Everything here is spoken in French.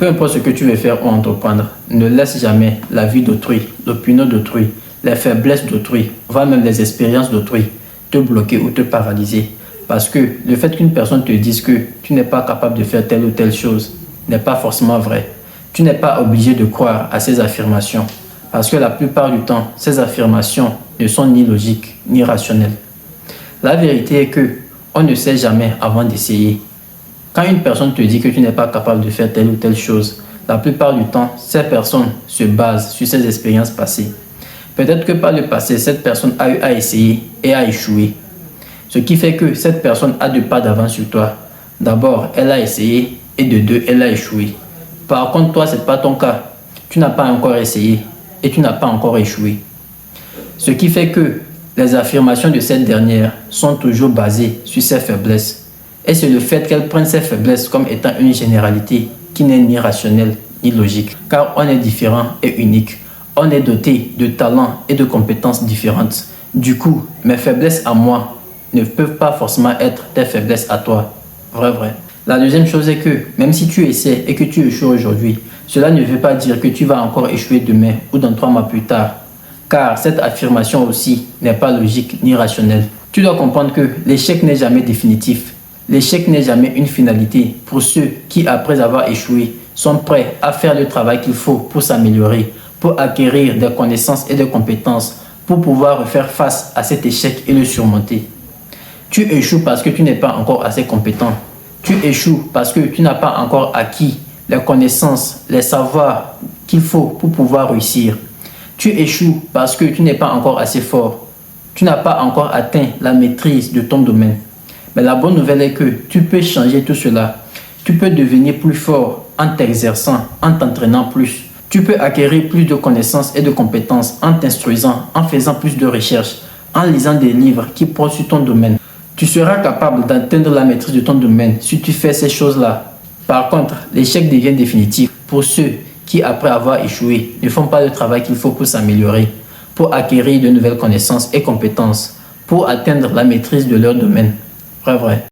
Peu importe ce que tu veux faire ou entreprendre, ne laisse jamais la vie d'autrui, l'opinion d'autrui, les faiblesses d'autrui, voire même les expériences d'autrui te bloquer ou te paralyser. Parce que le fait qu'une personne te dise que tu n'es pas capable de faire telle ou telle chose n'est pas forcément vrai. Tu n'es pas obligé de croire à ces affirmations. Parce que la plupart du temps, ces affirmations ne sont ni logiques ni rationnelles. La vérité est que on ne sait jamais avant d'essayer. Quand une personne te dit que tu n'es pas capable de faire telle ou telle chose, la plupart du temps, ces personnes se basent sur ses expériences passées. Peut-être que par le passé, cette personne a eu à essayer et a échoué. Ce qui fait que cette personne a 2 pas d'avance sur toi. D'abord, elle a essayé et de 2, elle a échoué. Par contre, toi, ce n'est pas ton cas. Tu n'as pas encore essayé et tu n'as pas encore échoué. Ce qui fait que les affirmations de cette dernière sont toujours basées sur ses faiblesses. Et c'est le fait qu'elle prenne ses faiblesses comme étant une généralité qui n'est ni rationnelle ni logique. Car on est différent et unique. On est doté de talents et de compétences différentes. Du coup, mes faiblesses à moi ne peuvent pas forcément être tes faiblesses à toi. Vrai. La deuxième chose est que même si tu essaies et que tu échoues aujourd'hui, cela ne veut pas dire que tu vas encore échouer demain ou dans 3 mois plus tard. Car cette affirmation aussi n'est pas logique ni rationnelle. Tu dois comprendre que l'échec n'est jamais définitif. L'échec n'est jamais une finalité pour ceux qui, après avoir échoué, sont prêts à faire le travail qu'il faut pour s'améliorer, pour acquérir des connaissances et des compétences, pour pouvoir faire face à cet échec et le surmonter. Tu échoues parce que tu n'es pas encore assez compétent. Tu échoues parce que tu n'as pas encore acquis les connaissances, les savoirs qu'il faut pour pouvoir réussir. Tu échoues parce que tu n'es pas encore assez fort. Tu n'as pas encore atteint la maîtrise de ton domaine. Mais la bonne nouvelle est que tu peux changer tout cela. Tu peux devenir plus fort en t'exerçant, en t'entraînant plus. Tu peux acquérir plus de connaissances et de compétences en t'instruisant, en faisant plus de recherches, en lisant des livres qui portent sur ton domaine. Tu seras capable d'atteindre la maîtrise de ton domaine si tu fais ces choses-là. Par contre, l'échec devient définitif pour ceux qui, après avoir échoué, ne font pas le travail qu'il faut pour s'améliorer, pour acquérir de nouvelles connaissances et compétences, pour atteindre la maîtrise de leur domaine. Vrai.